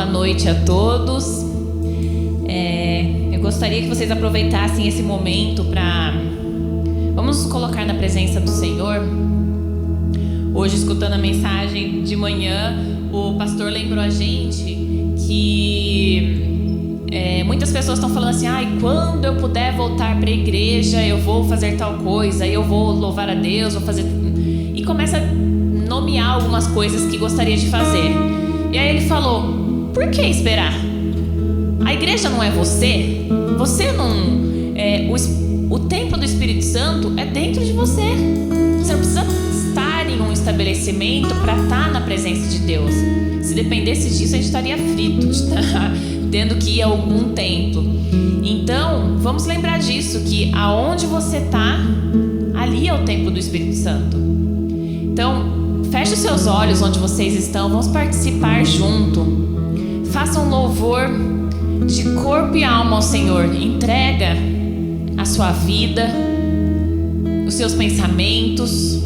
boa noite a todos. Eu gostaria que vocês aproveitassem esse momento para... Vamos nos colocar na presença do Senhor. Hoje, escutando a mensagem de manhã, o pastor lembrou a gente que muitas pessoas estão falando assim: quando eu puder voltar para a igreja, eu vou fazer tal coisa, eu vou louvar a Deus, vou fazer... E começa a nomear algumas coisas que gostaria de fazer. E aí ele falou: por que esperar? A igreja não é você? Você não... o templo do Espírito Santo é dentro de você. Você não precisa estar em um estabelecimento para estar na presença de Deus. Se dependesse disso, a gente estaria frito de estar tendo que ir a algum templo. Então, vamos lembrar disso, que aonde você está, ali é o templo do Espírito Santo. Então, feche os seus olhos onde vocês estão. Vamos participar junto. Faça um louvor de corpo e alma ao Senhor. Entrega a sua vida, os seus pensamentos.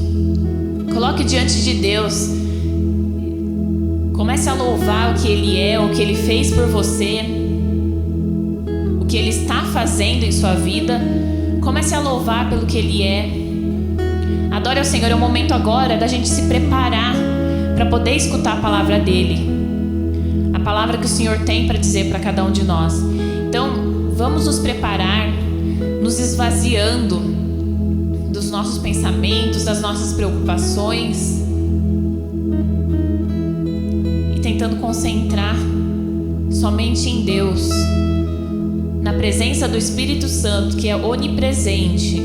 Coloque diante de Deus. Comece a louvar o que Ele é, o que Ele fez por você, o que Ele está fazendo em sua vida. Comece a louvar pelo que Ele é. Adore ao Senhor. É o momento agora da gente se preparar para poder escutar a palavra dEle, a palavra que o Senhor tem para dizer para cada um de nós. Então, vamos nos preparar, nos esvaziando dos nossos pensamentos, das nossas preocupações e tentando concentrar somente em Deus, na presença do Espírito Santo, que é onipresente.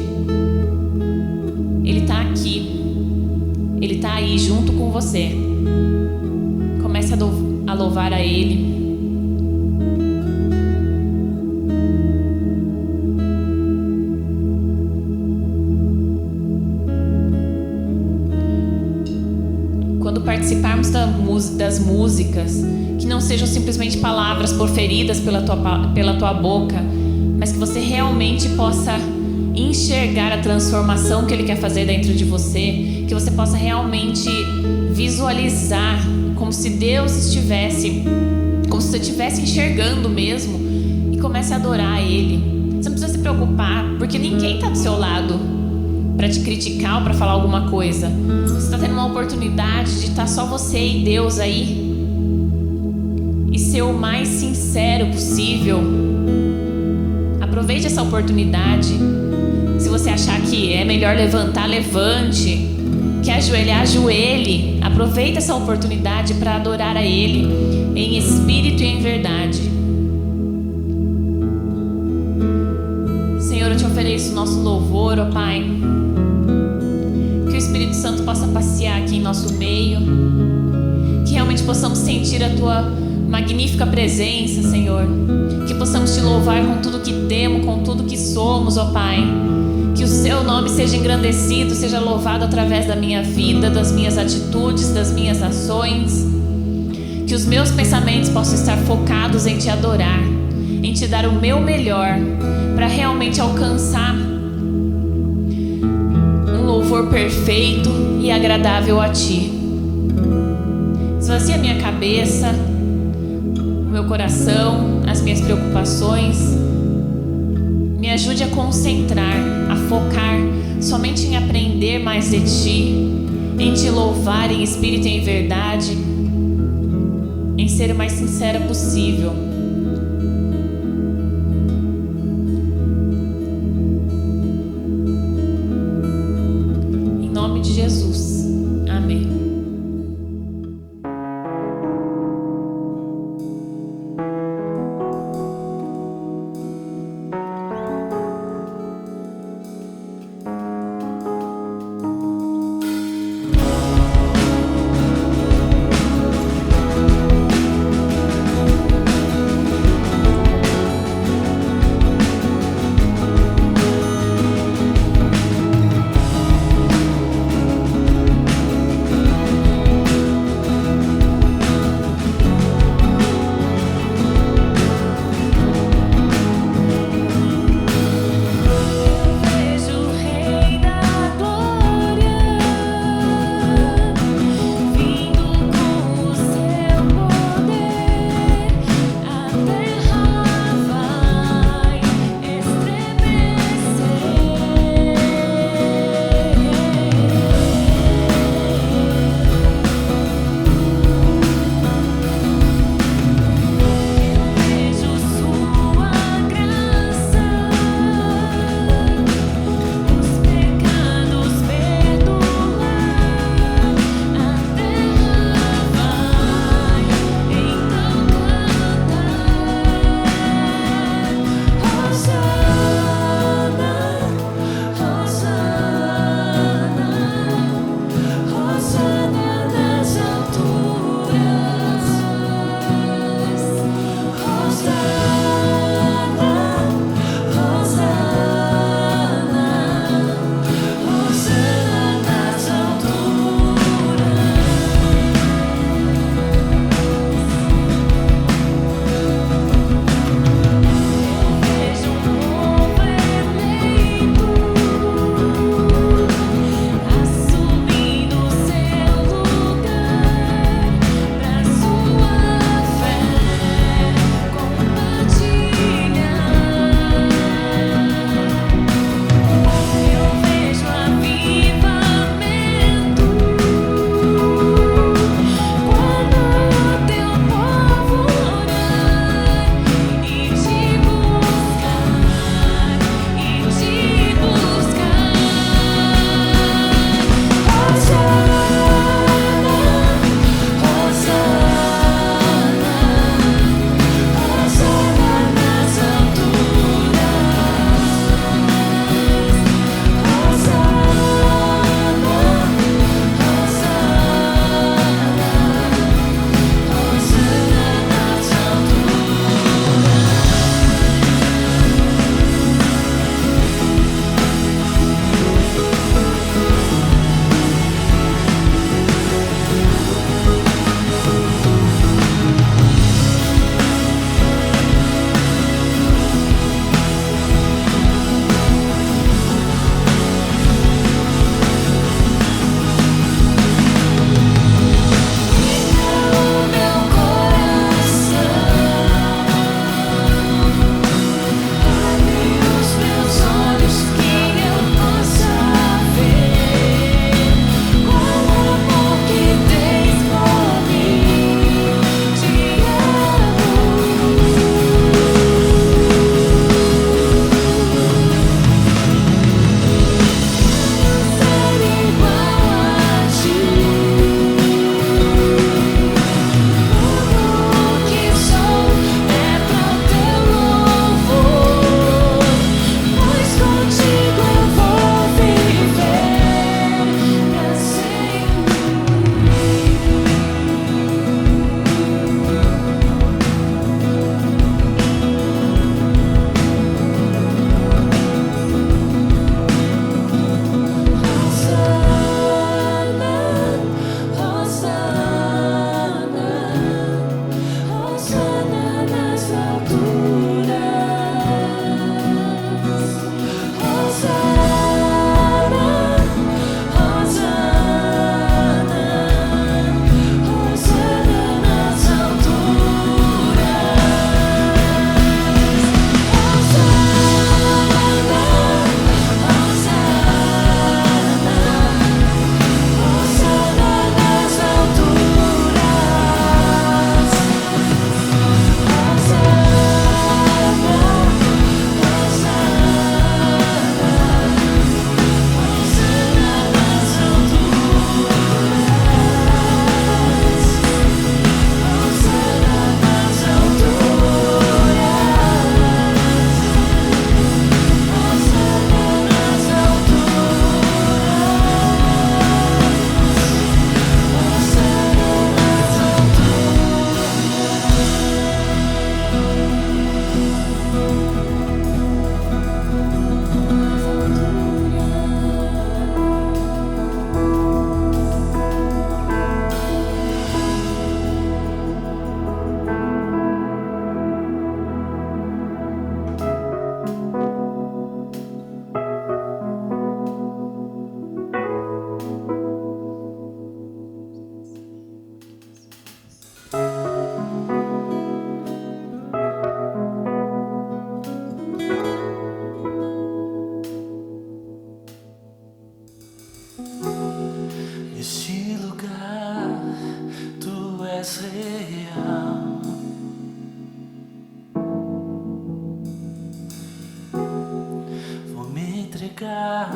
Ele está aqui, Ele está aí junto com você. Comece a louvar a Ele. Quando participarmos das músicas, que não sejam simplesmente palavras proferidas pela tua boca, mas que você realmente possa enxergar a transformação que Ele quer fazer dentro de você, que você possa realmente visualizar como se Deus estivesse, como se você estivesse enxergando mesmo, e comece a adorar Ele. Você não precisa se preocupar, porque ninguém está do seu lado para te criticar ou para falar alguma coisa. Você está tendo uma oportunidade de estar só você e Deus aí, e ser o mais sincero possível. Aproveite essa oportunidade. Se você achar que é melhor levantar, levante. Quer ajoelhar, ajoelhe. Aproveite essa oportunidade para adorar a Ele em espírito e em verdade. Senhor, eu te ofereço o nosso louvor, ó Pai. Que o Espírito Santo possa passear aqui em nosso meio. Que realmente possamos sentir a Tua magnífica presença, Senhor. Que possamos Te louvar com tudo que temos, com tudo que somos, ó Pai. Que o Seu nome seja engrandecido, seja louvado através da minha vida, das minhas atitudes, das minhas ações. Que os meus pensamentos possam estar focados em Te adorar, em Te dar o meu melhor, para realmente alcançar um louvor perfeito e agradável a Ti. Esvazia a minha cabeça, o meu coração, as minhas preocupações. Me ajude a concentrar, a focar somente em aprender mais de Ti, em Te louvar em espírito e em verdade, em ser o mais sincera possível. Em nome de Jesus. Amém. és real. Vou me entregar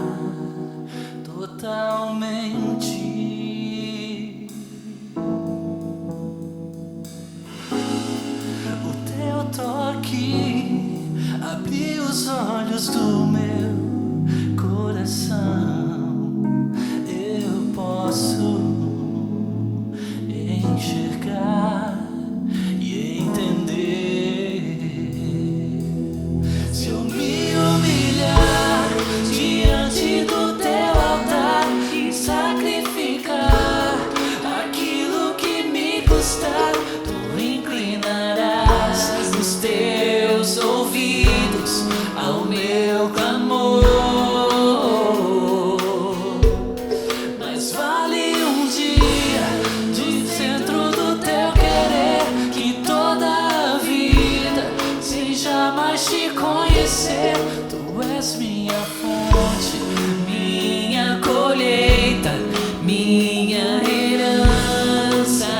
totalmente. O teu toque abriu os olhos do meu coração. Eu posso enxergar e entender. Se eu me humilhar diante do teu altar e sacrificar aquilo que me custar, tu inclinarás os teus ouvidos ao meu clamor. Mas vale um dia de dentro do teu querer que toda a vida sem jamais te conhecer. Tu és minha fonte, minha colheita, minha herança.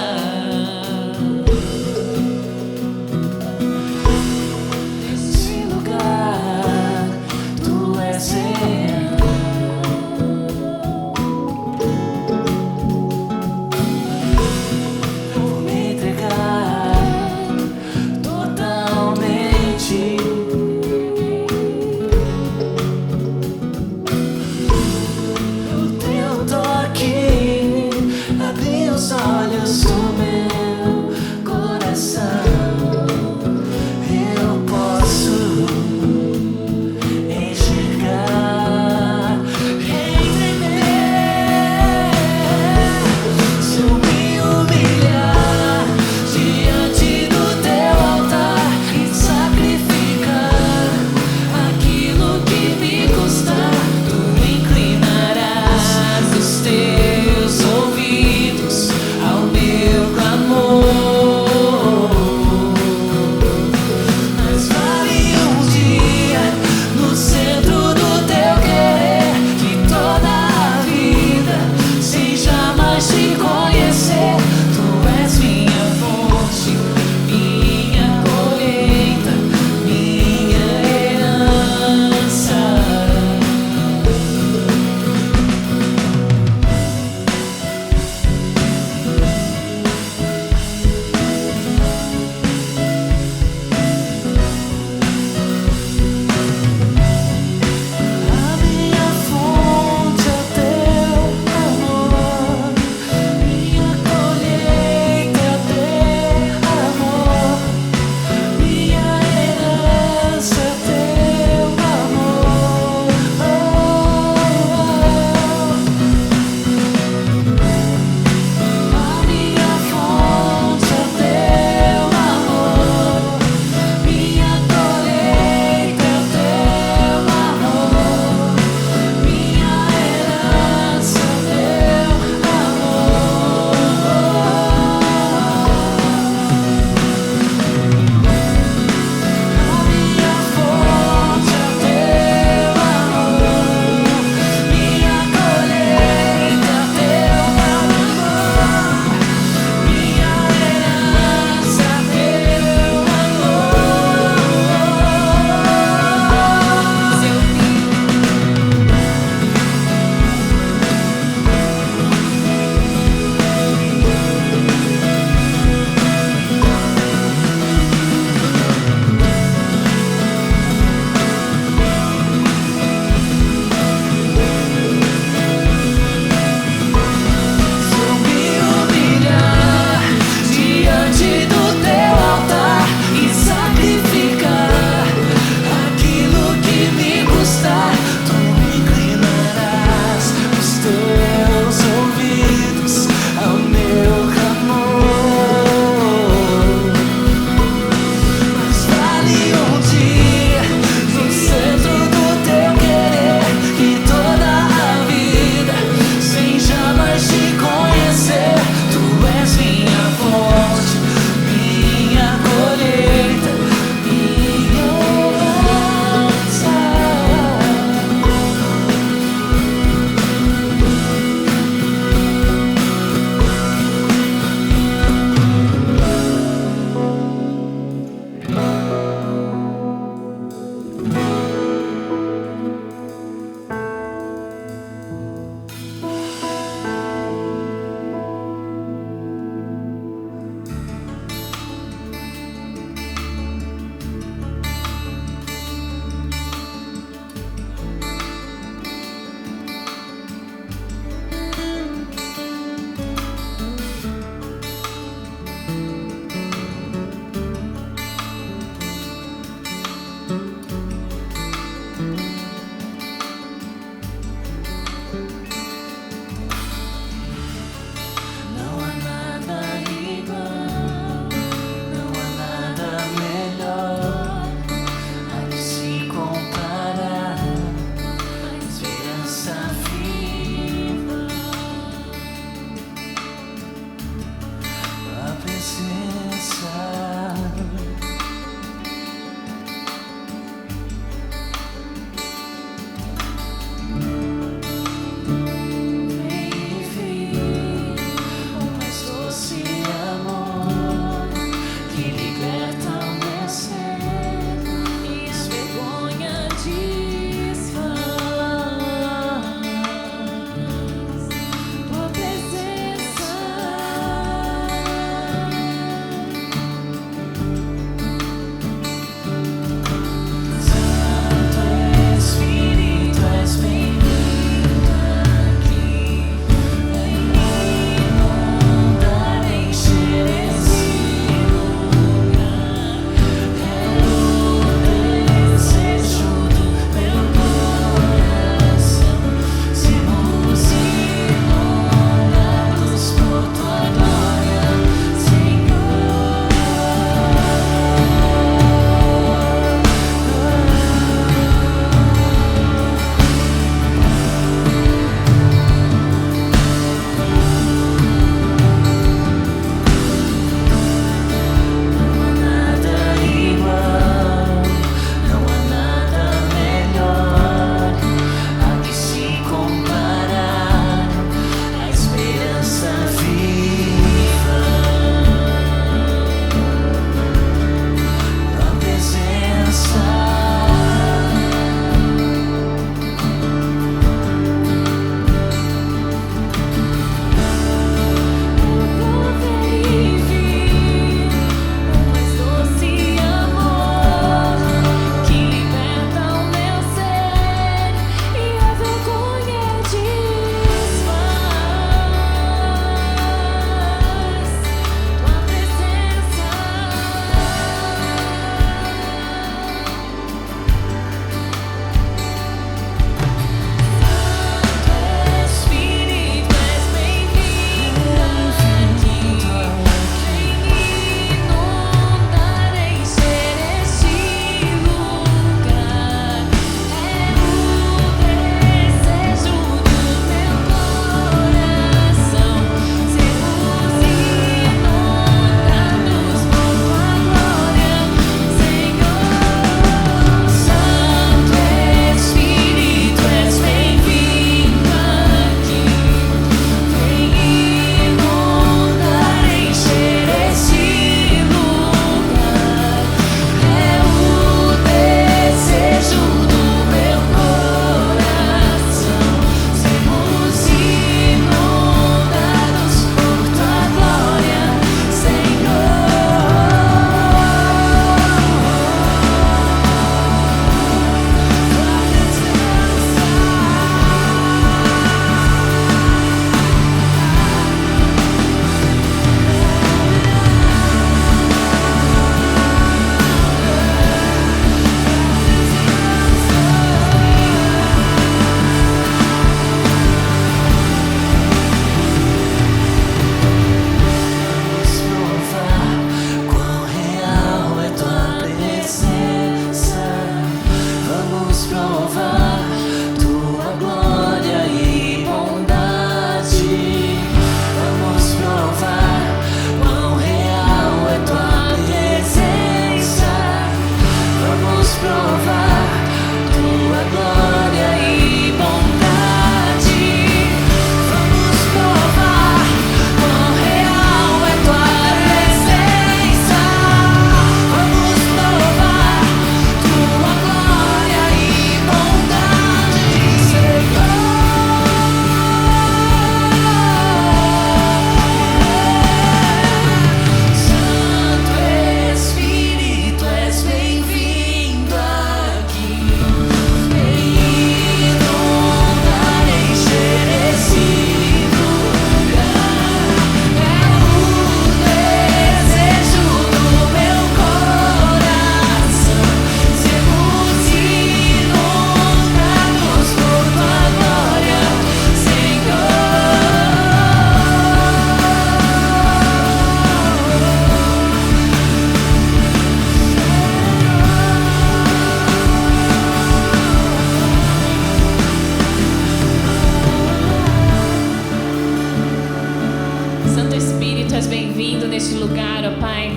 vindo neste lugar, ó Pai.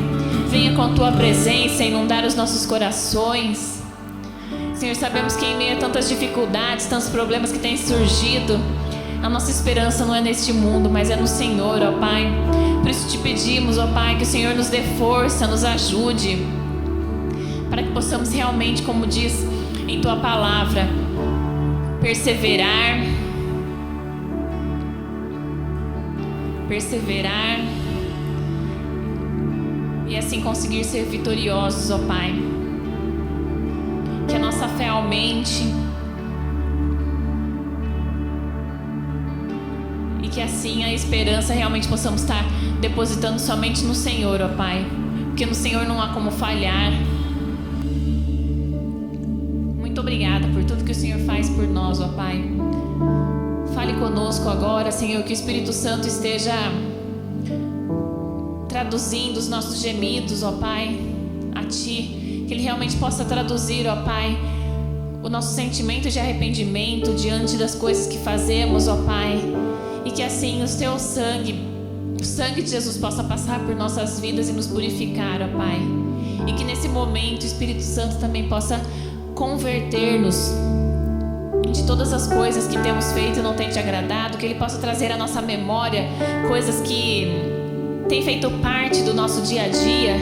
Venha com a Tua presença inundar os nossos corações. Senhor, sabemos que em meio a tantas dificuldades, tantos problemas que têm surgido, a nossa esperança não é neste mundo, mas é no Senhor, ó Pai. Por isso te pedimos, ó Pai, que o Senhor nos dê força, nos ajude, para que possamos realmente, como diz em Tua palavra, perseverar e assim conseguir ser vitoriosos, ó Pai. Que a nossa fé aumente e que assim a esperança realmente possamos estar depositando somente no Senhor, ó Pai, porque no Senhor não há como falhar. Muito obrigada por tudo que o Senhor faz por nós, ó Pai. Fale conosco agora, Senhor, que o Espírito Santo esteja traduzindo os nossos gemidos, ó Pai, a Ti. Que Ele realmente possa traduzir, ó Pai, o nosso sentimento de arrependimento diante das coisas que fazemos, ó Pai. E que assim o Teu sangue, o sangue de Jesus possa passar por nossas vidas e nos purificar, ó Pai. E que nesse momento o Espírito Santo também possa converter-nos de todas as coisas que temos feito e não tem Te agradado. Que Ele possa trazer à nossa memória coisas que têm feito parte do nosso dia a dia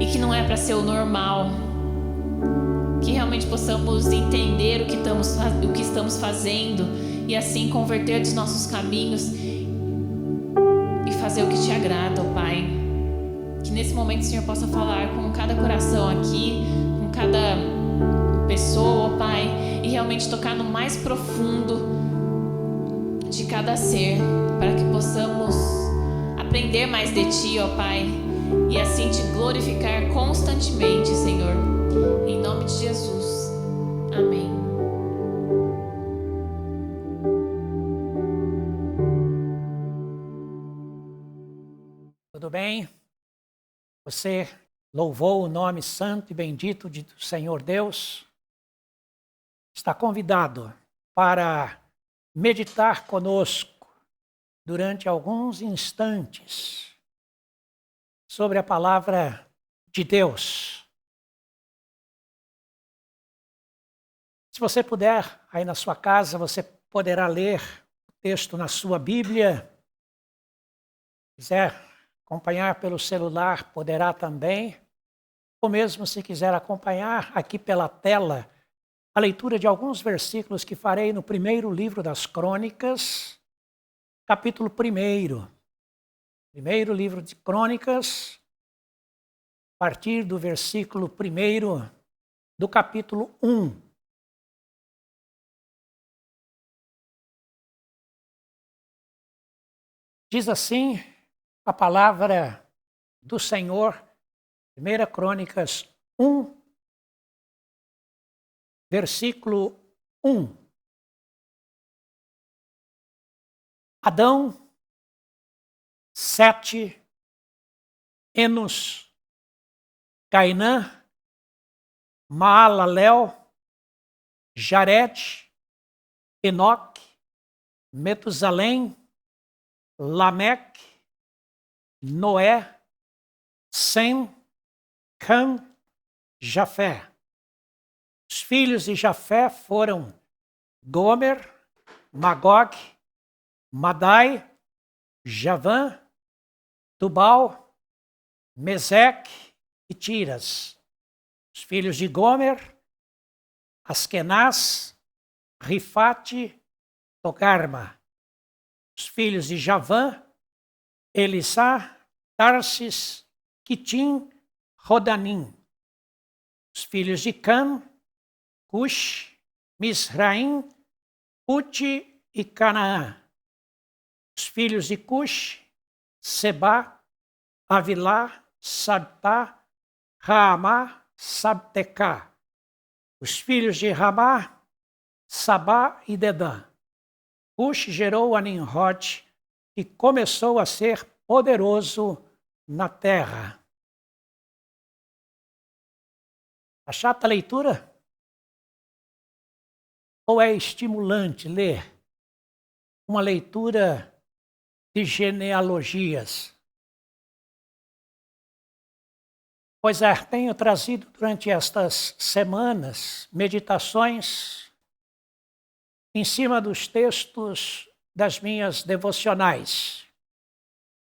e que não é para ser o normal. Que realmente possamos entender o que estamos fazendo e assim converter dos nossos caminhos e fazer o que Te agrada, ó Pai. Que nesse momento o Senhor possa falar com cada coração aqui, com cada pessoa, ó Pai, e realmente tocar no mais profundo de cada ser, para que possamos aprender mais de Ti, ó Pai, e assim Te glorificar constantemente, Senhor. Em nome de Jesus. Amém. Tudo bem? Você louvou o nome santo e bendito do Senhor Deus? Está convidado para meditar conosco durante alguns instantes sobre a palavra de Deus. Se você puder, aí na sua casa, você poderá ler o texto na sua Bíblia. Se quiser acompanhar pelo celular, poderá também. Ou mesmo se quiser acompanhar aqui pela tela, a leitura de alguns versículos que farei no primeiro livro das Crônicas, capítulo 1. Primeiro livro de Crônicas, a partir do versículo 1 do capítulo 1. Diz assim a palavra do Senhor, 1 Crônicas 1, versículo 1. Adão, Sete, Enos, Cainã, Maalalel, Jared, Enoque, Metusalém, Lameque, Noé, Sem, Cã, Jafé. Os filhos de Jafé foram Gomer, Magog, Madai, Javã, Tubal, Meseque e Tiras. Os filhos de Gomer, Askenaz, Rifate, Togarma. Os filhos de Javã, Elissá, Tarsis, Quitim, Rodanim. Os filhos de Cã, Cush, Misraim, Puti e Canaã. Os filhos de Cush, Sebá, Avilá, Sabtá, Raamá, Sabtecá. Os filhos de Ramá, Sabá e Dedã. Cush gerou a Nimrod, que começou a ser poderoso na terra. A chata leitura? Ou é estimulante ler uma leitura de genealogias? Pois é, tenho trazido durante estas semanas meditações em cima dos textos das minhas devocionais.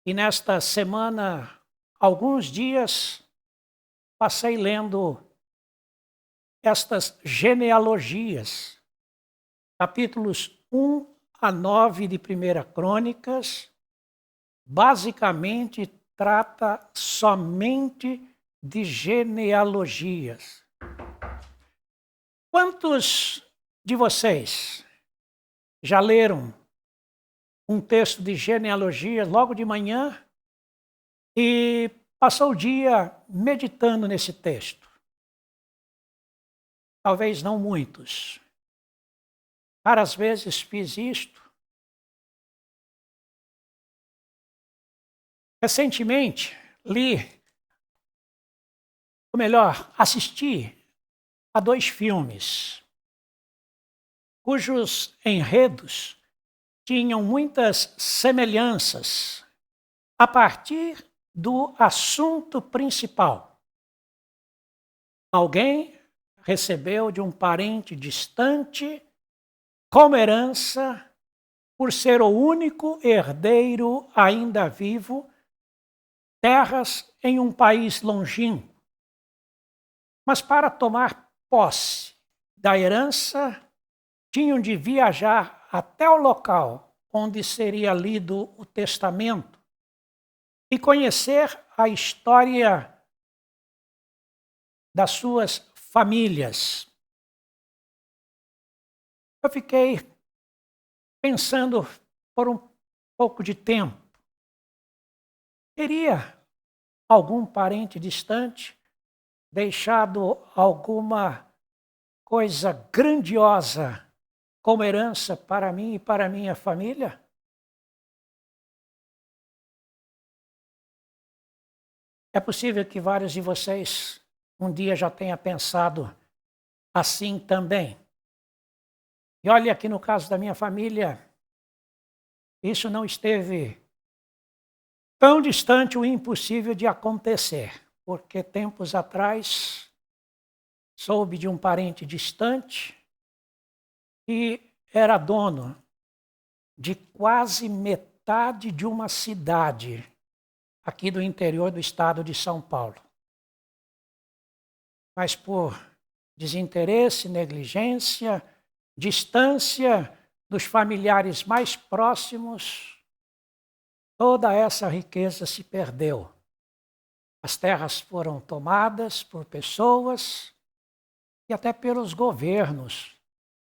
E nesta semana, alguns dias, passei lendo estas genealogias, capítulos 1 a 9 de 1 Crônicas, basicamente trata somente de genealogias. Quantos de vocês já leram um texto de genealogia logo de manhã e passou o dia meditando nesse texto? Talvez não muitos. Raras vezes fiz isto. Recentemente li, ou melhor, assisti a 2 filmes, cujos enredos tinham muitas semelhanças a partir do assunto principal. Alguém recebeu de um parente distante, como herança, por ser o único herdeiro ainda vivo, terras em um país longínquo. Mas para tomar posse da herança, tinham de viajar até o local onde seria lido o testamento e conhecer a história das suas famílias. Eu fiquei pensando por um pouco de tempo. Teria algum parente distante deixado alguma coisa grandiosa como herança para mim e para minha família? É possível que vários de vocês um dia já tenham pensado assim também. E olha, aqui no caso da minha família, isso não esteve tão distante o impossível de acontecer, porque tempos atrás soube de um parente distante que era dono de quase metade de uma cidade aqui do interior do estado de São Paulo. Mas por desinteresse, negligência, distância dos familiares mais próximos, toda essa riqueza se perdeu. As terras foram tomadas por pessoas e até pelos governos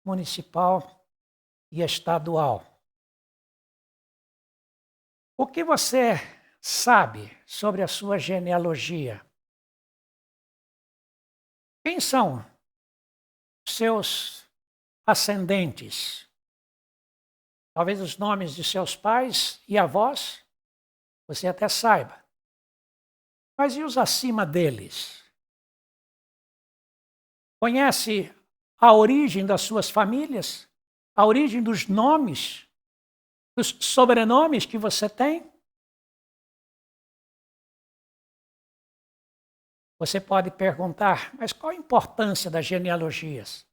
municipal e estadual. O que você sabe sobre a sua genealogia? Quem são seus ascendentes? Talvez os nomes de seus pais e avós você até saiba. Mas e os acima deles? Conhece a origem das suas famílias? A origem dos nomes, dos sobrenomes que você tem? Você pode perguntar, mas qual a importância das genealogias?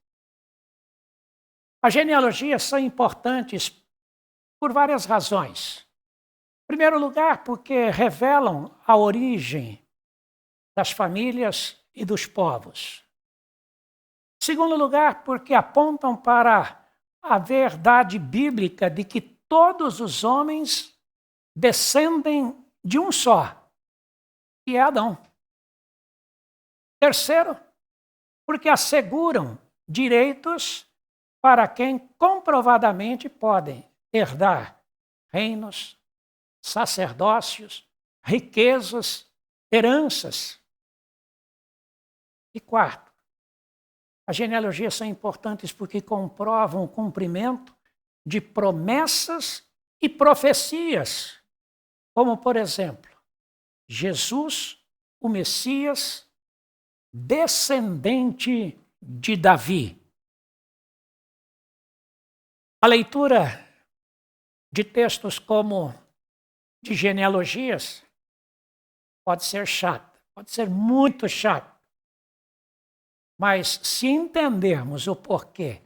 As genealogias são importantes por várias razões. Em primeiro lugar, porque revelam a origem das famílias e dos povos. Em segundo lugar, porque apontam para a verdade bíblica de que todos os homens descendem de um só, que é Adão. Terceiro, porque asseguram direitos para quem comprovadamente podem herdar reinos, sacerdócios, riquezas, heranças. E quarto, as genealogias são importantes porque comprovam o cumprimento de promessas e profecias, como, por exemplo, Jesus, o Messias, descendente de Davi. A leitura de textos como de genealogias pode ser chata. pode ser muito chato. Mas se entendermos o porquê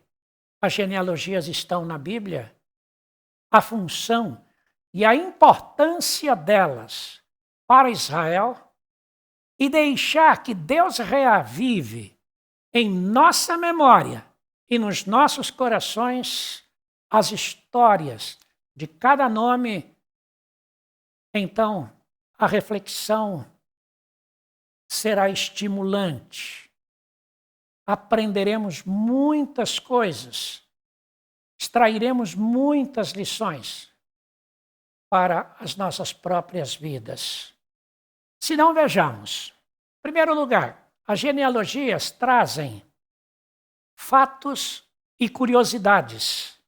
as genealogias estão na Bíblia, a função e a importância delas para Israel, e deixar que Deus reavive em nossa memória e nos nossos corações as histórias de cada nome, então a reflexão será estimulante. Aprenderemos muitas coisas, extrairemos muitas lições para as nossas próprias vidas. Se não, vejamos. Em primeiro lugar, as genealogias trazem fatos e curiosidades.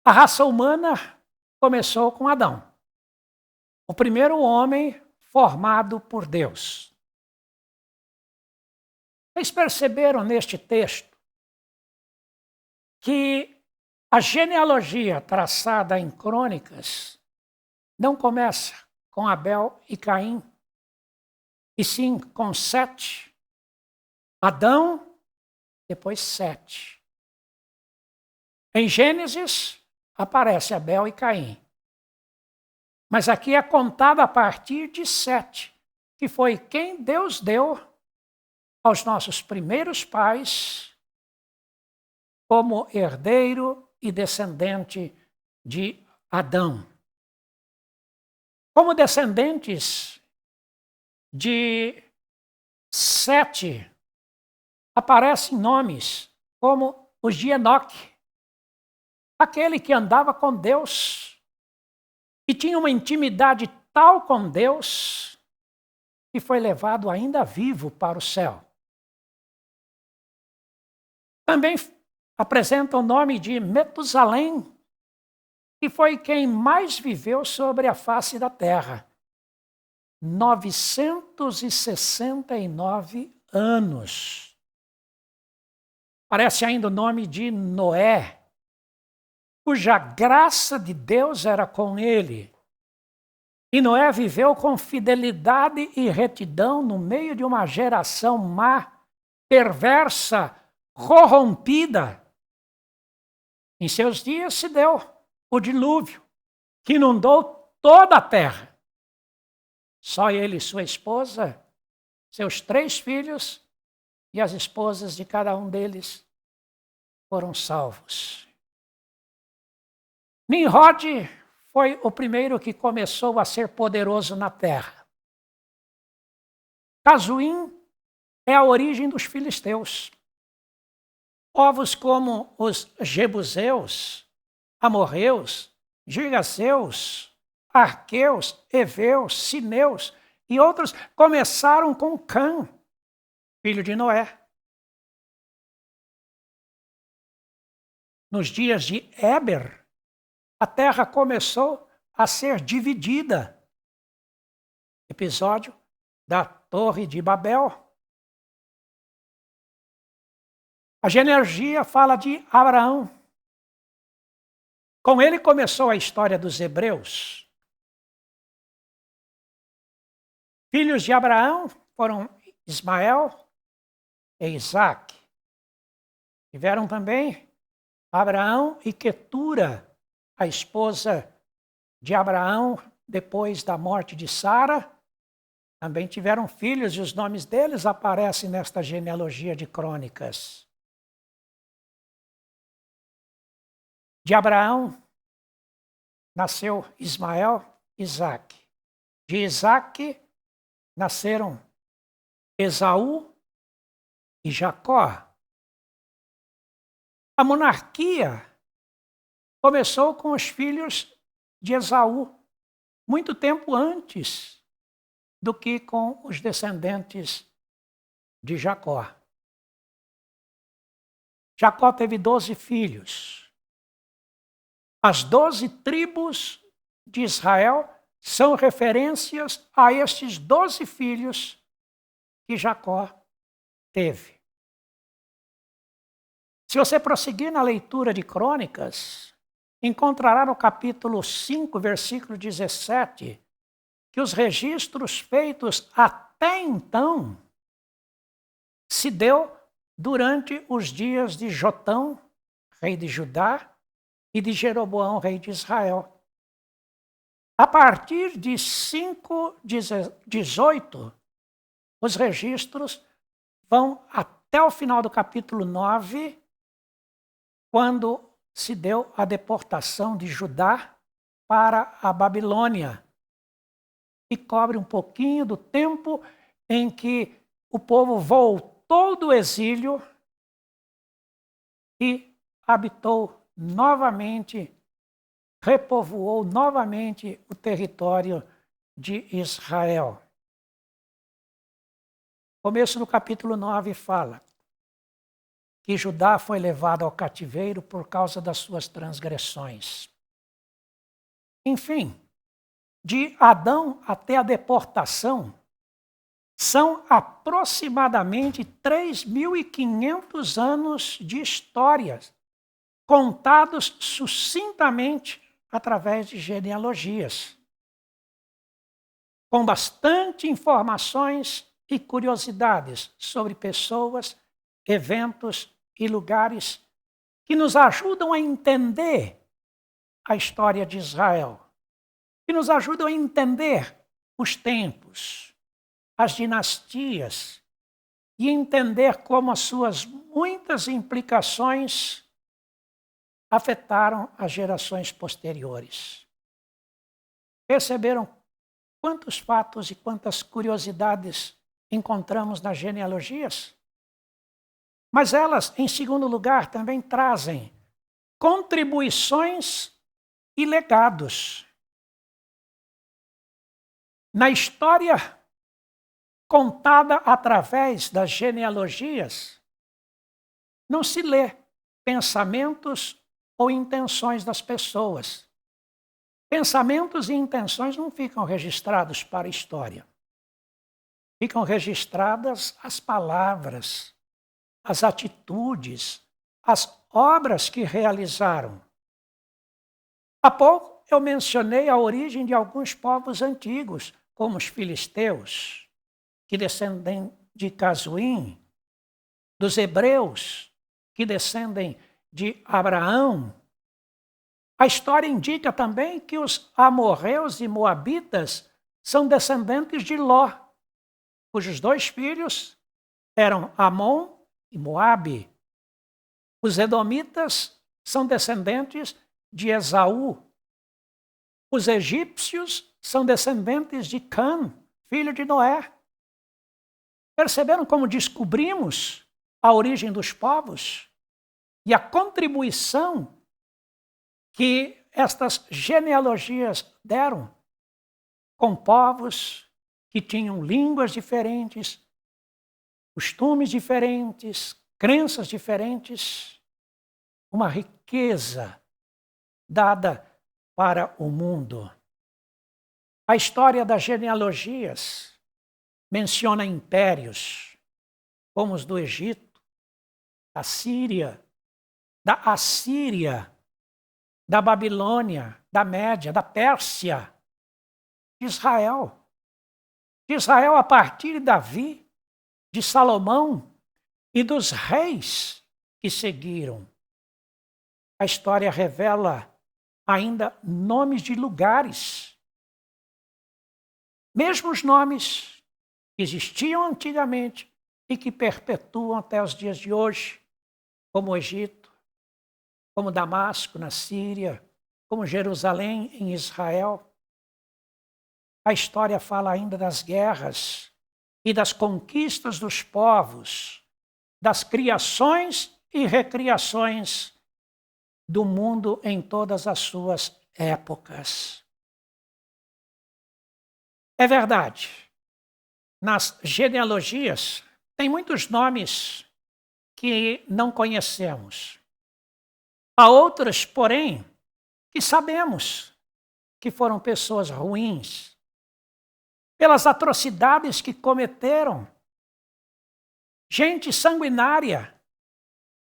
A raça humana começou com Adão, o primeiro homem formado por Deus. Vocês perceberam neste texto que a genealogia traçada em Crônicas não começa com Abel e Caim, e sim com Sete, Adão, depois Sete. Em Gênesis aparece Abel e Caim, mas aqui é contado a partir de Sete, que foi quem Deus deu aos nossos primeiros pais como herdeiro e descendente de Adão. Como descendentes de Sete, aparecem nomes como os de Enoque, aquele que andava com Deus e tinha uma intimidade tal com Deus que foi levado ainda vivo para o céu. Também apresenta o nome de Metusalém, que foi quem mais viveu sobre a face da terra. 969 anos. Aparece ainda o nome de Noé, cuja graça de Deus era com ele. E Noé viveu com fidelidade e retidão no meio de uma geração má, perversa, corrompida. Em seus dias se deu o dilúvio, que inundou toda a terra. Só ele e sua esposa, seus 3 filhos e as esposas de cada um deles foram salvos. Nimrod foi o primeiro que começou a ser poderoso na terra. Casuim é a origem dos filisteus. Povos como os jebuseus, amorreus, girgazeus, arqueus, heveus, sineus e outros começaram com Cã, filho de Noé. Nos dias de Éber, a terra começou a ser dividida. Episódio da Torre de Babel. A genealogia fala de Abraão. Com ele começou a história dos hebreus. Filhos de Abraão foram Ismael e Isaac. Tiveram também Abraão e Quetura, a esposa de Abraão depois da morte de Sara. Também tiveram filhos e os nomes deles aparecem nesta genealogia de Crônicas. De Abraão nasceu Ismael e Isaac. De Isaac nasceram Esaú e Jacó. A monarquia começou com os filhos de Esaú, muito tempo antes do que com os descendentes de Jacó. Jacó teve 12 filhos. As 12 tribos de Israel são referências a estes 12 filhos que Jacó teve. Se você prosseguir na leitura de Crônicas, encontrará no capítulo 5, versículo 17, que os registros feitos até então se deu durante os dias de Jotão, rei de Judá, e de Jeroboão, rei de Israel. A partir de 5:18, os registros vão até o final do capítulo 9, quando se deu a deportação de Judá para a Babilônia. E cobre um pouquinho do tempo em que o povo voltou do exílio e habitou novamente, repovoou novamente o território de Israel. O começo do capítulo 9 fala que Judá foi levado ao cativeiro por causa das suas transgressões. Enfim, de Adão até a deportação, são aproximadamente 3.500 anos de histórias, contados sucintamente através de genealogias, com bastante informações e curiosidades sobre pessoas, eventos e lugares que nos ajudam a entender a história de Israel, que nos ajudam a entender os tempos, as dinastias e entender como as suas muitas implicações afetaram as gerações posteriores. Perceberam quantos fatos e quantas curiosidades encontramos nas genealogias? Mas elas, em segundo lugar, também trazem contribuições e legados. Na história contada através das genealogias, não se lê pensamentos ou intenções das pessoas. Pensamentos e intenções não ficam registrados para a história. Ficam registradas as palavras, as atitudes, as obras que realizaram. Há pouco eu mencionei a origem de alguns povos antigos, como os filisteus, que descendem de Casuim, dos hebreus, que descendem de Abraão. A história indica também que os amorreus e moabitas são descendentes de Ló, cujos dois filhos eram Amon e Moabe. Os edomitas são descendentes de Esaú. Os egípcios são descendentes de Cã, filho de Noé. Perceberam como descobrimos a origem dos povos e a contribuição que estas genealogias deram com povos que tinham línguas diferentes, costumes diferentes, crenças diferentes, uma riqueza dada para o mundo. A história das genealogias menciona impérios, como os do Egito, da Síria, da Assíria, da Babilônia, da Média, da Pérsia, de Israel. De Israel a partir de Davi, de Salomão e dos reis que seguiram. A história revela ainda nomes de lugares. Mesmo os nomes que existiam antigamente e que perpetuam até os dias de hoje, como o Egito, como Damasco, na Síria, como Jerusalém, em Israel. A história fala ainda das guerras e das conquistas dos povos, das criações e recriações do mundo em todas as suas épocas. É verdade, nas genealogias tem muitos nomes que não conhecemos. Há outros, porém, que sabemos que foram pessoas ruins, pelas atrocidades que cometeram. Gente sanguinária,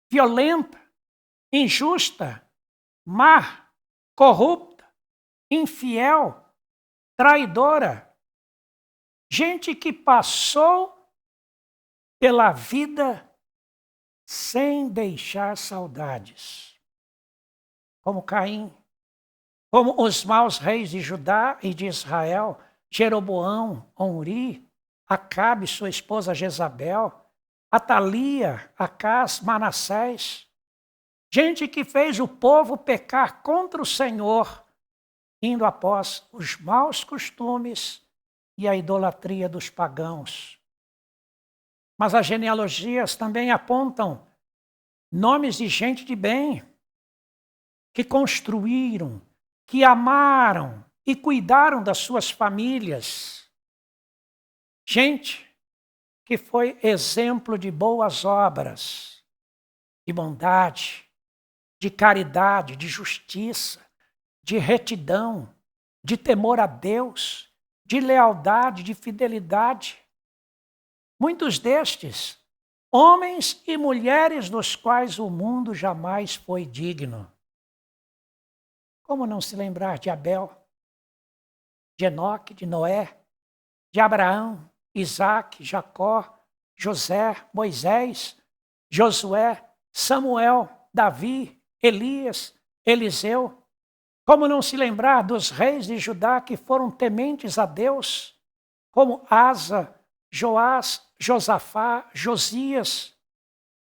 violenta, injusta, má, corrupta, infiel, traidora, Gente que passou pela vida sem deixar saudades. Como Caim, como os maus reis de Judá e de Israel, Jeroboão, Onri, Acabe, sua esposa Jezabel, Atalia, Acás, Manassés. Gente que fez o povo pecar contra o Senhor, indo após os maus costumes e a idolatria dos pagãos. Mas as genealogias também apontam nomes de gente de bem, que construíram, que amaram e cuidaram das suas famílias. Gente que foi exemplo de boas obras, de bondade, de caridade, de justiça, de retidão, de temor a Deus, de lealdade, de fidelidade. Muitos destes, homens e mulheres dos quais o mundo jamais foi digno. Como não se lembrar de Abel, de Enoque, de Noé, de Abraão, Isaque, Jacó, José, Moisés, Josué, Samuel, Davi, Elias, Eliseu? Como não se lembrar dos reis de Judá que foram tementes a Deus, como Asa, Joás, Josafá, Josias?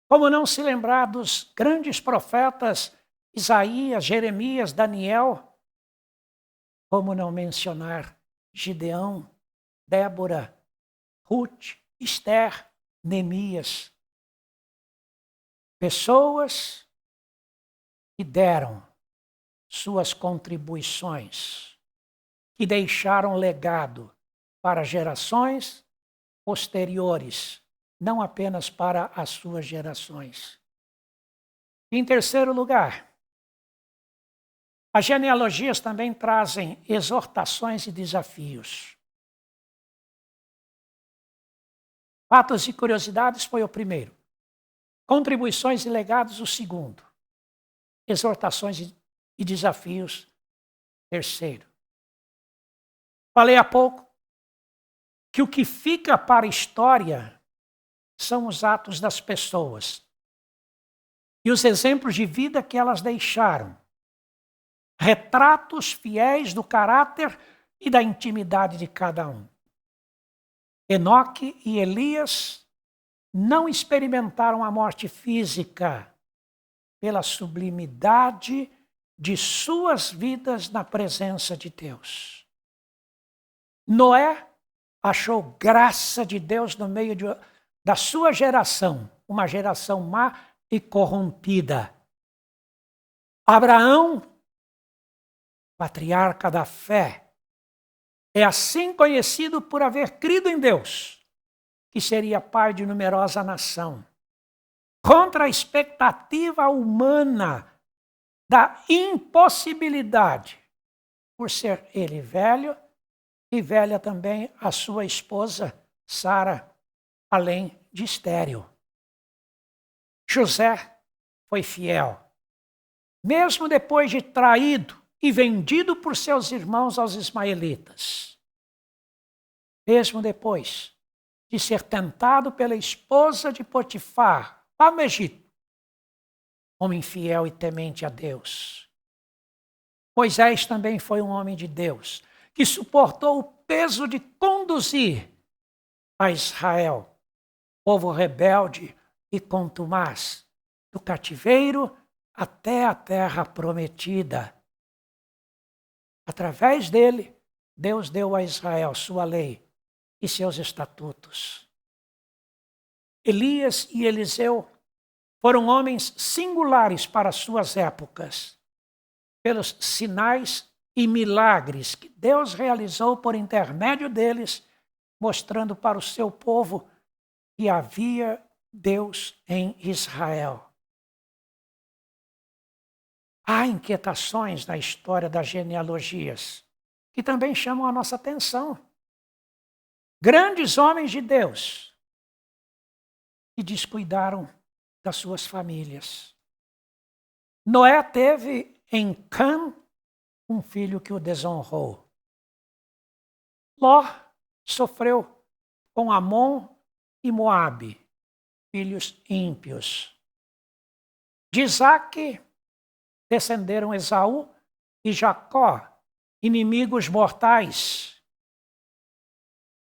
Como não se lembrar dos grandes profetas Isaías, Jeremias, Daniel? Como não mencionar Gideão, Débora, Ruth, Esther, Neemias? Pessoas que deram suas contribuições, que deixaram legado para gerações posteriores, não apenas para as suas gerações. Em terceiro lugar, as genealogias também trazem exortações e desafios. Fatos e curiosidades foi o primeiro. Contribuições e legados, o segundo. Exortações e desafios, terceiro. Falei há pouco que o que fica para a história são os atos das pessoas e os exemplos de vida que elas deixaram. Retratos fiéis do caráter e da intimidade de cada um. Enoque e Elias não experimentaram a morte física pela sublimidade de suas vidas na presença de Deus. Noé achou graça de Deus no meio da sua geração, uma geração má e corrompida. Abraão, patriarca da fé, é assim conhecido por haver crido em Deus, que seria pai de numerosa nação. Contra a expectativa humana da impossibilidade, por ser ele velho, e velha também a sua esposa, Sara, além de estéril. José foi fiel. Mesmo depois de traído e vendido por seus irmãos aos ismaelitas. Mesmo depois de ser tentado pela esposa de Potifar, lá no Egito, homem fiel e temente a Deus. Moisés também foi um homem de Deus, que suportou o peso de conduzir a Israel, povo rebelde e contumaz, do cativeiro até a terra prometida. Através dele, Deus deu a Israel sua lei e seus estatutos. Elias e Eliseu foram homens singulares para suas épocas, pelos sinais e milagres que Deus realizou por intermédio deles, mostrando para o seu povo que havia Deus em Israel. Há inquietações na história das genealogias que também chamam a nossa atenção. Grandes homens de Deus que descuidaram das suas famílias. Noé teve em Cã um filho que o desonrou. Ló sofreu com Amon e Moabe, filhos ímpios. De Isaque descenderam Esaú e Jacó, inimigos mortais.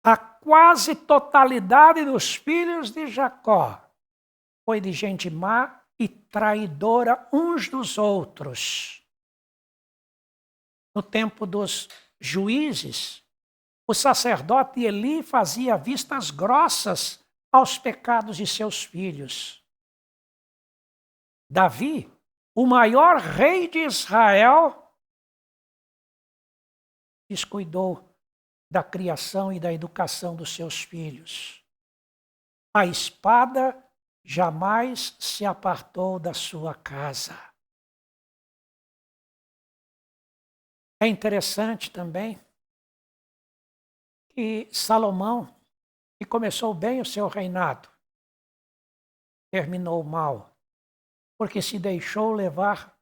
A quase totalidade dos filhos de Jacó foi de gente má e traidora uns dos outros. No tempo dos juízes, o sacerdote Eli fazia vistas grossas aos pecados de seus filhos. Davi, o maior rei de Israel, descuidou da criação e da educação dos seus filhos. A espada jamais se apartou da sua casa. É interessante também que Salomão, que começou bem o seu reinado, terminou mal, porque se deixou levar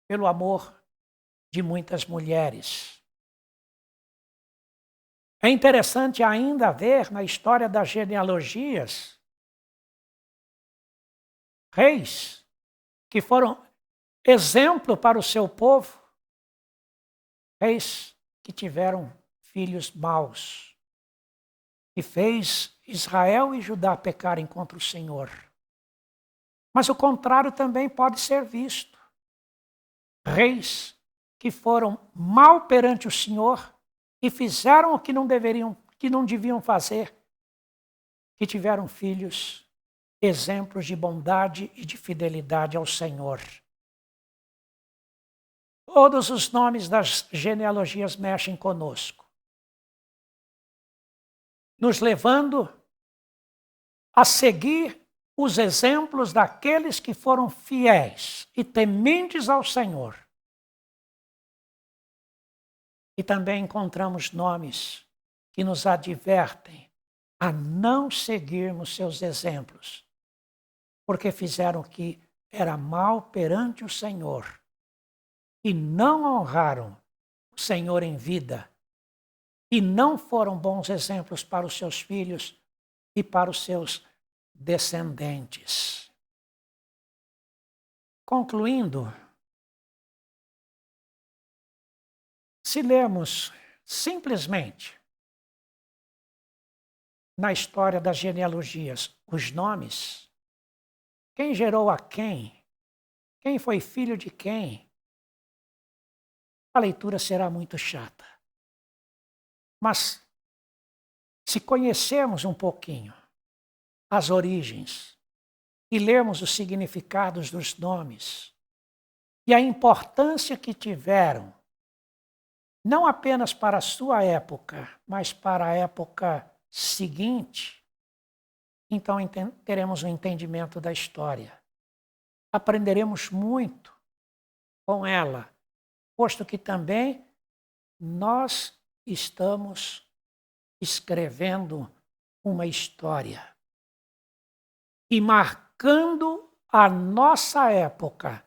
pelo amor de muitas mulheres. É interessante ainda ver na história das genealogias reis que foram exemplo para o seu povo, reis que tiveram filhos maus, e fez Israel e Judá pecarem contra o Senhor. Mas o contrário também pode ser visto. Reis que foram mal perante o Senhor e fizeram o que não deviam fazer, que tiveram filhos exemplos de bondade e de fidelidade ao Senhor. Todos os nomes das genealogias mexem conosco, nos levando a seguir os exemplos daqueles que foram fiéis e tementes ao Senhor. E também encontramos nomes que nos advertem a não seguirmos seus exemplos, porque fizeram o que era mal perante o Senhor e não honraram o Senhor em vida e não foram bons exemplos para os seus filhos e para os seus descendentes. Concluindo, se lermos simplesmente na história das genealogias os nomes, quem gerou a quem foi filho de quem, a leitura será muito chata. Mas, se conhecermos um pouquinho as origens e lermos os significados dos nomes e a importância que tiveram, não apenas para a sua época, mas para a época seguinte, então teremos um entendimento da história. Aprenderemos muito com ela, posto que também nós estamos escrevendo uma história e marcando a nossa época,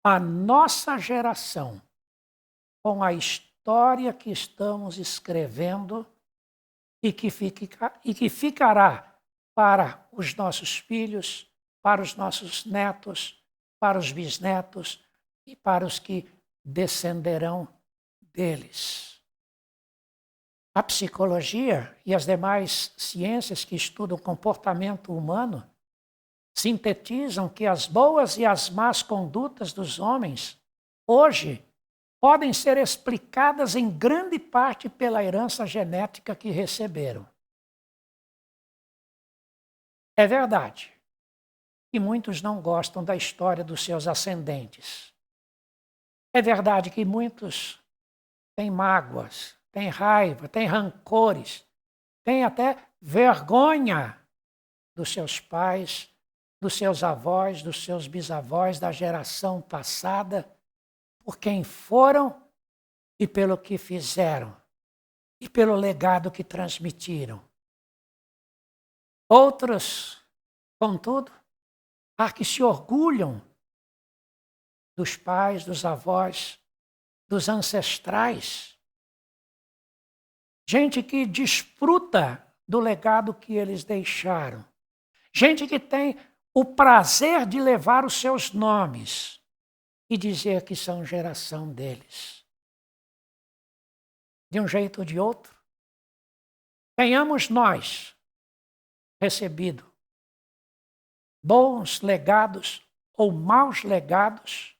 a nossa geração, com a história que estamos escrevendo e que ficará para os nossos filhos, para os nossos netos, para os bisnetos e para os que descenderão deles. A psicologia e as demais ciências que estudam o comportamento humano sintetizam que as boas e as más condutas dos homens hoje podem ser explicadas em grande parte pela herança genética que receberam. É verdade que muitos não gostam da história dos seus ascendentes. É verdade que muitos têm mágoas, têm raiva, têm rancores, têm até vergonha dos seus pais, dos seus avós, dos seus bisavós, da geração passada, por quem foram e pelo que fizeram, e pelo legado que transmitiram. Outros, contudo, há que se orgulham dos pais, dos avós, dos ancestrais, gente que desfruta do legado que eles deixaram, gente que tem o prazer de levar os seus nomes e dizer que são geração deles. De um jeito ou de outro, tenhamos nós recebido bons legados ou maus legados,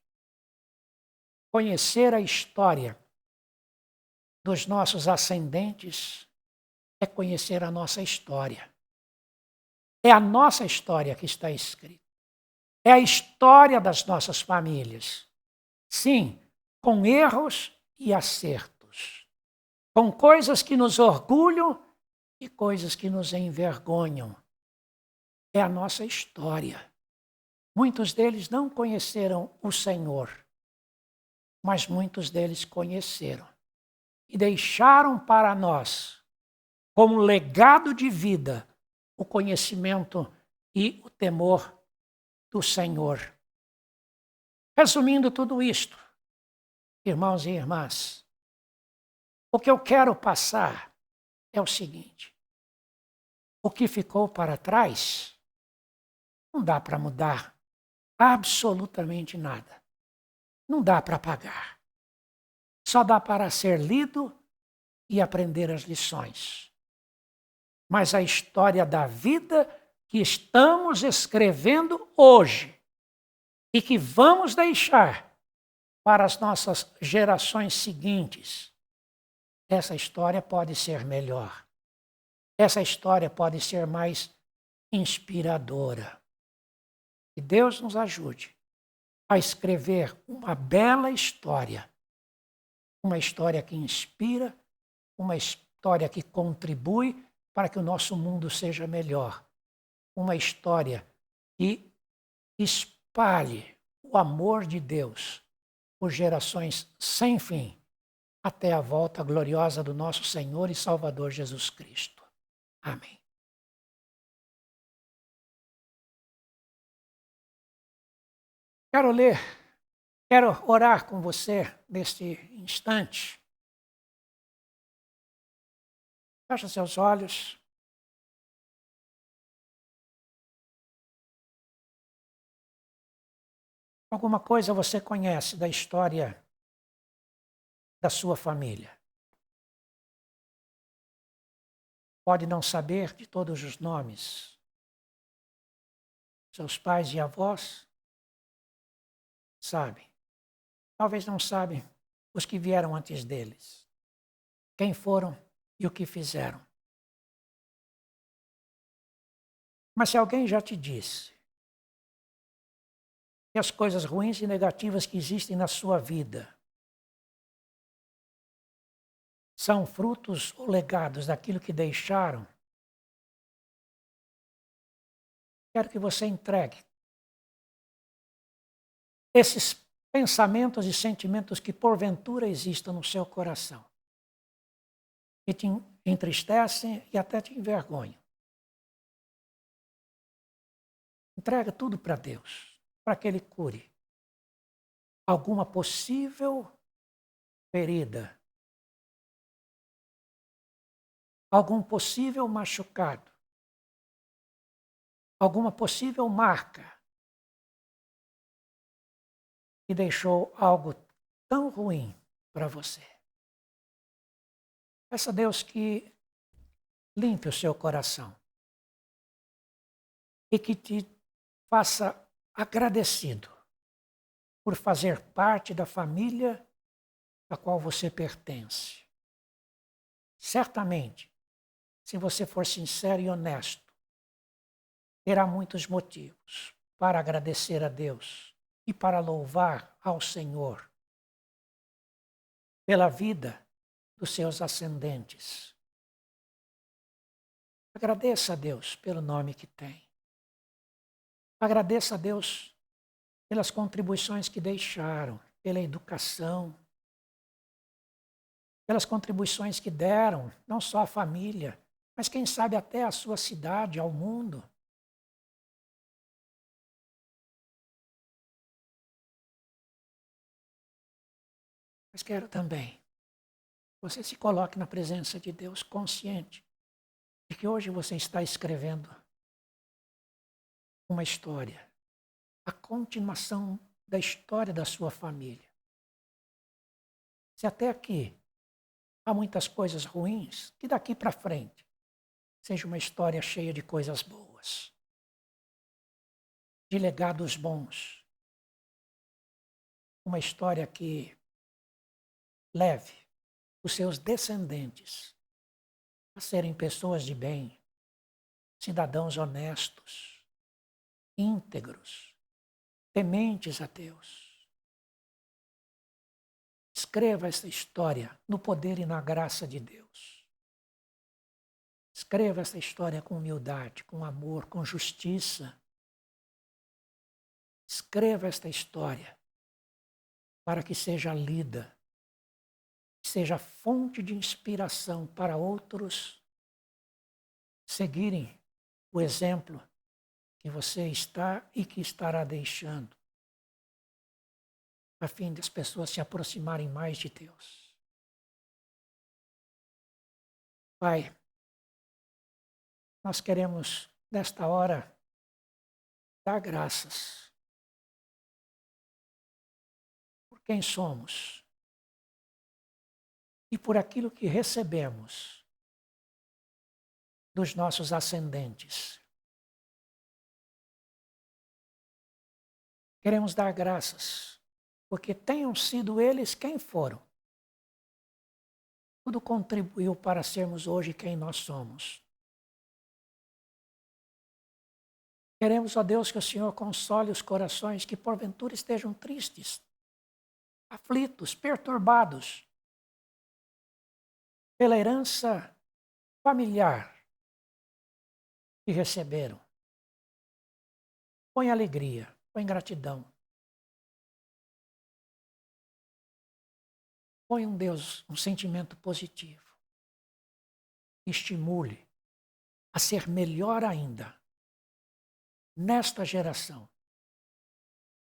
conhecer a história dos nossos ascendentes é conhecer a nossa história. É a nossa história que está escrita. É a história das nossas famílias. Sim, com erros e acertos. Com coisas que nos orgulham e coisas que nos envergonham. É a nossa história. Muitos deles não conheceram o Senhor, mas muitos deles conheceram. E deixaram para nós, como legado de vida, o conhecimento e o temor do Senhor. Resumindo tudo isto, irmãos e irmãs, o que eu quero passar é o seguinte: o que ficou para trás não dá para mudar absolutamente nada. Não dá para apagar. Só dá para ser lido e aprender as lições. Mas a história da vida que estamos escrevendo hoje e que vamos deixar para as nossas gerações seguintes, essa história pode ser melhor. Essa história pode ser mais inspiradora. Que Deus nos ajude a escrever uma bela história. Uma história que inspira, uma história que contribui para que o nosso mundo seja melhor. Uma história que espalhe o amor de Deus por gerações sem fim, até a volta gloriosa do nosso Senhor e Salvador Jesus Cristo. Amém. Quero orar com você neste instante. Feche seus olhos. Alguma coisa você conhece da história da sua família? Pode não saber de todos os nomes. Seus pais e avós sabem. Talvez não sabem os que vieram antes deles. Quem foram e o que fizeram. Mas se alguém já te disse que as coisas ruins e negativas que existem na sua vida são frutos ou legados daquilo que deixaram, quero que você entregue esses pensamentos e sentimentos que porventura existam no seu coração, que te entristecem e até te envergonham. Entrega tudo para Deus, para que Ele cure alguma possível ferida, algum possível machucado, alguma possível marca que deixou algo tão ruim para você. Peça a Deus que limpe o seu coração e que te faça agradecido por fazer parte da família a qual você pertence. Certamente, se você for sincero e honesto, terá muitos motivos para agradecer a Deus e para louvar ao Senhor pela vida dos seus ascendentes. Agradeça a Deus pelo nome que tem. Agradeça a Deus pelas contribuições que deixaram, pela educação, pelas contribuições que deram, não só à família, mas quem sabe até à sua cidade, ao mundo. Mas quero também você se coloque na presença de Deus consciente de que hoje você está escrevendo uma história, a continuação da história da sua família. Se até aqui há muitas coisas ruins, que daqui para frente seja uma história cheia de coisas boas, de legados bons. Uma história que leve os seus descendentes a serem pessoas de bem, cidadãos honestos, íntegros, tementes a Deus. Escreva essa história no poder e na graça de Deus. Escreva essa história com humildade, com amor, com justiça. Escreva esta história para que seja lida, seja fonte de inspiração para outros seguirem o exemplo que você está e que estará deixando, a fim de as pessoas se aproximarem mais de Deus. Pai, nós queremos, nesta hora, dar graças por quem somos e por aquilo que recebemos dos nossos ascendentes. Queremos dar graças porque tenham sido eles quem foram. Tudo contribuiu para sermos hoje quem nós somos. Queremos, ó Deus, que o Senhor console os corações que porventura estejam tristes, aflitos, perturbados pela herança familiar que receberam. Põe alegria, põe gratidão. Põe um sentimento positivo. Estimule a ser melhor ainda nesta geração.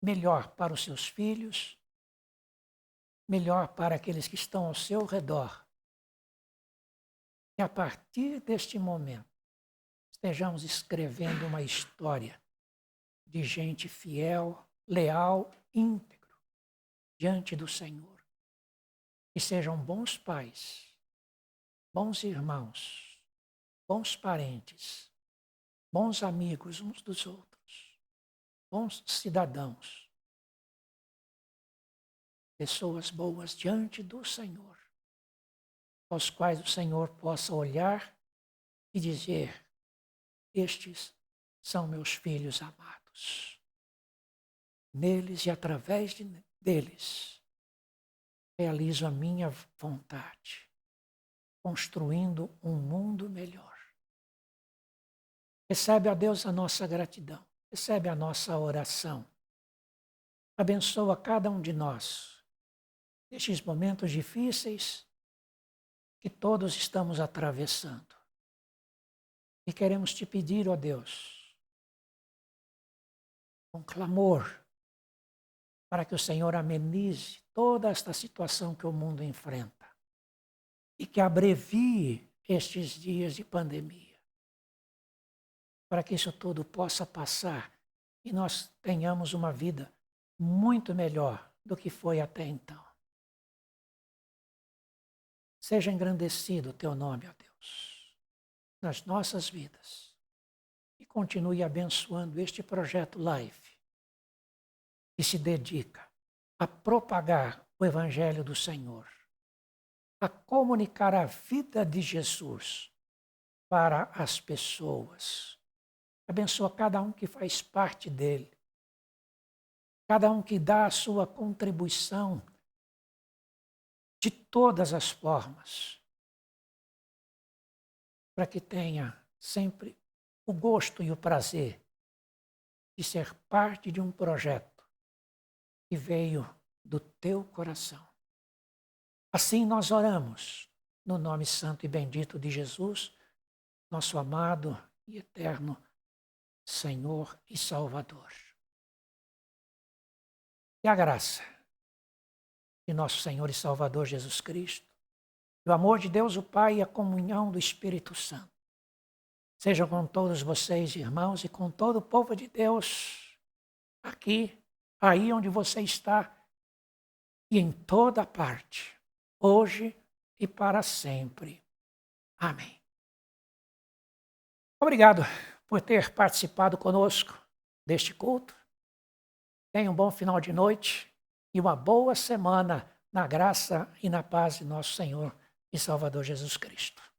Melhor para os seus filhos, melhor para aqueles que estão ao seu redor. E a partir deste momento, estejamos escrevendo uma história de gente fiel, leal, íntegro diante do Senhor. Que sejam bons pais, bons irmãos, bons parentes, bons amigos uns dos outros, bons cidadãos, pessoas boas diante do Senhor, aos quais o Senhor possa olhar e dizer: estes são meus filhos amados. Neles e através deles realizo a minha vontade, construindo um mundo melhor. Recebe, ó Deus, a nossa gratidão, recebe a nossa oração. Abençoa cada um de nós nestes momentos difíceis que todos estamos atravessando. E queremos te pedir, ó Deus, com clamor, para que o Senhor amenize toda esta situação que o mundo enfrenta e que abrevie estes dias de pandemia, para que isso tudo possa passar e nós tenhamos uma vida muito melhor do que foi até então. Seja engrandecido o teu nome, ó Deus, nas nossas vidas e continue abençoando este projeto Life, que se dedica a propagar o Evangelho do Senhor, a comunicar a vida de Jesus para as pessoas. Abençoa cada um que faz parte dele, cada um que dá a sua contribuição de todas as formas, para que tenha sempre o gosto e o prazer de ser parte de um projeto que veio do teu coração. Assim nós oramos, no nome santo e bendito de Jesus, nosso amado e eterno Senhor e Salvador. E a graça de nosso Senhor e Salvador Jesus Cristo, O amor de Deus, o Pai, e a comunhão do Espírito Santo sejam com todos vocês, irmãos, e com todo o povo de Deus, aqui, aí onde você está, e em toda parte, hoje e para sempre. Amém. Obrigado por ter participado conosco deste culto. Tenha um bom final de noite e uma boa semana na graça e na paz de nosso Senhor e Salvador Jesus Cristo.